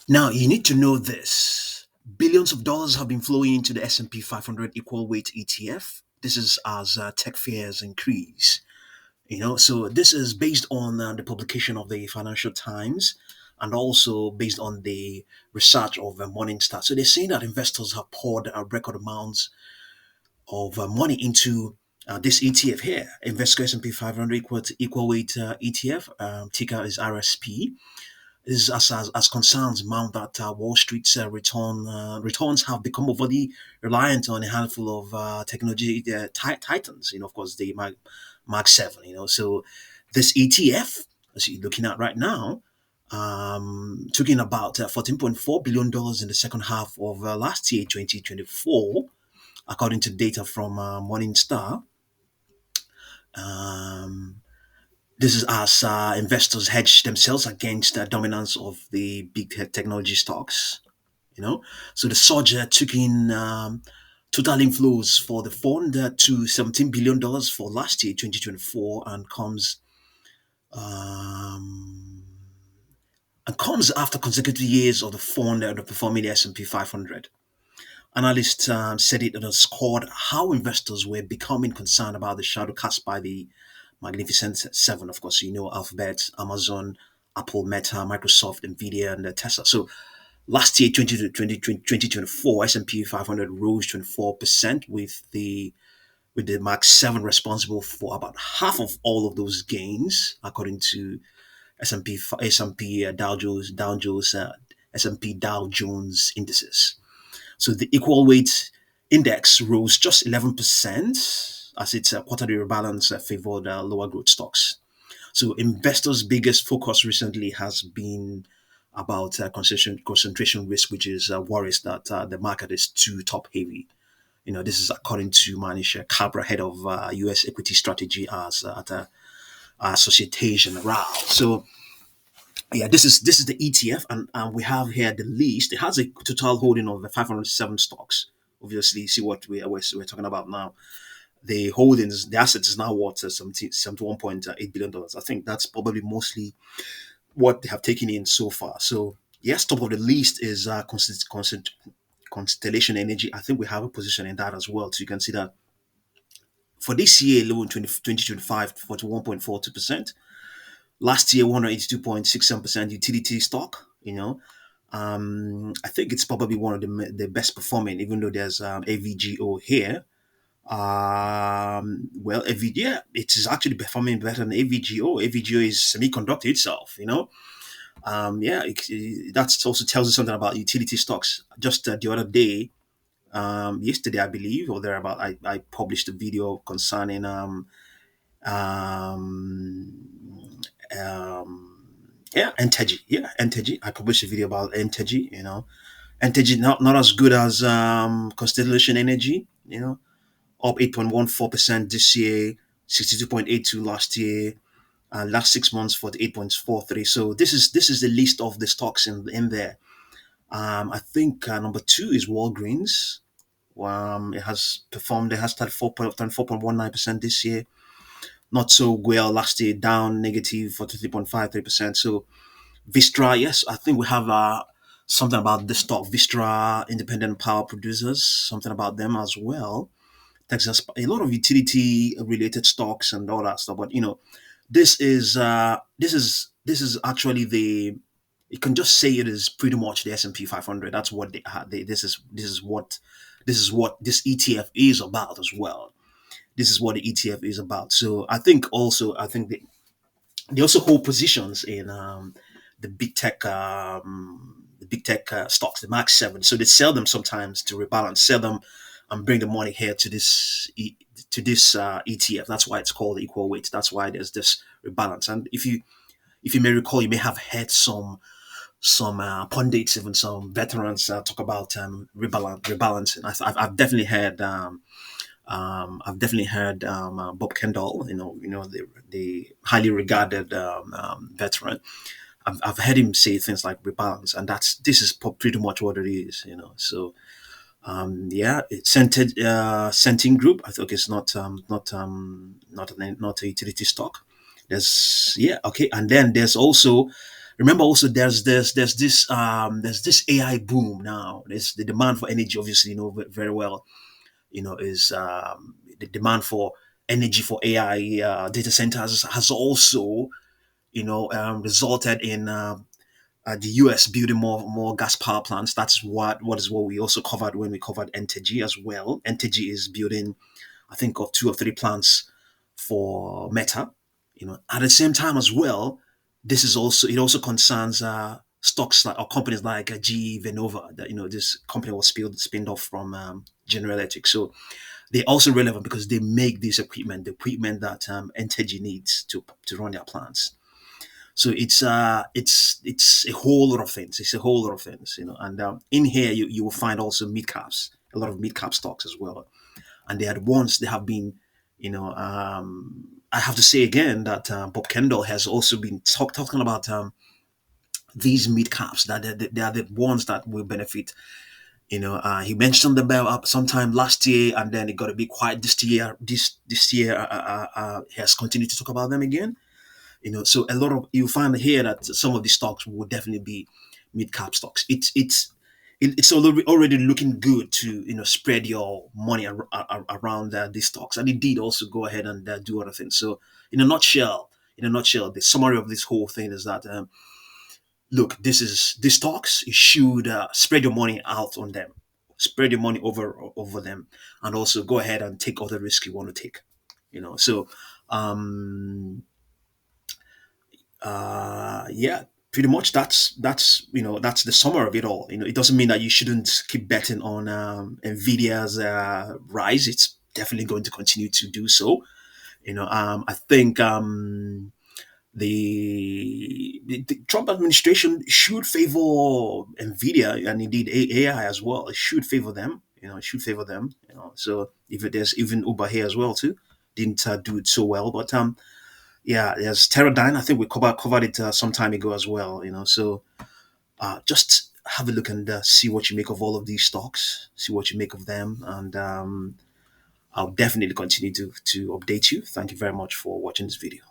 Now, you need to know this. Billions of dollars have been flowing into the S&P 500 equal weight ETF. This is as tech fears increase. So this is based on the publication of the Financial Times and also based on the research of Morningstar. So they're saying that investors have poured record amounts of money into this ETF here, Invesco S&P 500 equal weight ETF. Ticker is RSP. This is as concerns mount that Wall Street's returns have become overly reliant on a handful of technology titans. Of course, the Mark 7. So this ETF, as you're looking at right now, talking about $14.4 billion in the second half of last year, 2024, according to data from Morningstar. Um, this is as investors hedge themselves against the dominance of the big technology stocks. So the surge took in total inflows for the fund to $17 billion for last year, 2024, um, and comes after consecutive years of the fund underperforming the S&P 500. Analysts said it underscored how investors were becoming concerned about the shadow cast by the Magnificent Seven. Of course, Alphabet, Amazon, Apple, Meta, Microsoft, Nvidia, and Tesla. So last year, 2024, S&P 500 rose 24% with the Mark 7 responsible for about half of all of those gains, according to S&P S&P Dow Jones indices. So the equal weight index rose just 11% as its quarterly rebalance favored lower growth stocks. So investors' biggest focus recently has been about concentration risk, which is worries that the market is too top heavy. This is according to Manish Kabra, head of U.S. equity strategy at Association RAL. So yeah, this is the ETF, and we have here the list. It has a total holding of 507 stocks. Obviously, see what we're talking about now. The holdings, the assets is now worth $71.8 billion. I think that's probably mostly what they have taken in so far. So yes, top of the list is Constellation Energy. I think we have a position in that as well. So you can see that for this year alone, 2025, 41.42%. Last year, 182.67% utility stock. I think it's probably one of the best performing, even though there's AVGO here. Well, yeah, it is actually performing better than AVGO. AVGO is semiconductor itself. Yeah, that also tells you something about utility stocks. Just the other day, yesterday, I believe, or thereabout, I published a video concerning um, um, yeah, Entergy. Yeah, Entergy. I published a video about Entergy. Entergy not as good as Constellation Energy. Up 8.14% this year, 62.82 last year, last 6 months 48.43. So this is the list of the stocks in there. I think number two is Walgreens. It has performed. It has started 4.19% this year. Not so well last year, down negative 43.53%. So Vistra, yes, I think we have something about the stock. Vistra, independent power producers, something about them as well. Texas, a lot of utility related stocks and all that stuff. But this is actually the you can just say it is pretty much the S&P 500. That's what this is what this ETF is about as well. This is what the ETF is about. So I think they also hold positions in the big tech stocks, the Mark 7. So they sell them sometimes to rebalance, sell them and bring the money here to this ETF. That's why it's called equal weight. That's why there's this rebalance. And if you may recall, you may have heard some pundits, even some veterans, talk about rebalancing. I've definitely heard. Bob Kendall, the highly regarded veteran. I've heard him say things like rebalance, and this is pretty much what it is. So yeah, it's Centing Group. I think it's not a utility stock. There's, yeah, okay, and then there's also Remember also there's this AI boom now. There's the demand for energy, obviously, very well. Is the demand for energy for AI data centers has also resulted in the US building more gas power plants. That's what we also covered when we covered NTG as well. NTG is building, I think, of two or three plants for Meta. At the same time as well, it also concerns stocks like or companies like GE Vernova. That this company was spinned off from General Electric. So they're also relevant because they make this equipment, the equipment that NTG needs to run their plants. So it's a whole lot of things. It's a whole lot of things. And in here you will find also mid caps, a lot of mid cap stocks as well. And they are the ones that have been, I have to say again that Bob Kendall has also been talking about these mid caps that they are the ones that will benefit. He mentioned them sometime last year, and then it got a bit quiet this year. This year, he has continued to talk about them again. So a lot of you find here that some of the stocks will definitely be mid cap stocks. It's already looking good to spread your money around these stocks, and it did also go ahead and do other things. So in a nutshell, the summary of this whole thing is that look, these stocks. You should spread your money out on them, spread your money over them, and also go ahead and take all the risk you want to take. So um yeah, pretty much that's the summary of it all. It doesn't mean that you shouldn't keep betting on Nvidia's rise. It's definitely going to continue to do so. I think the Trump administration should favor Nvidia and indeed AI as well. It should favor them. It should favor them. So if there's even Uber here as well too, didn't do it so well, but yeah, there's Teradyne. I think we covered it some time ago as well. So just have a look and see what you make of all of these stocks. See what you make of them, and I'll definitely continue to update you. Thank you very much for watching this video.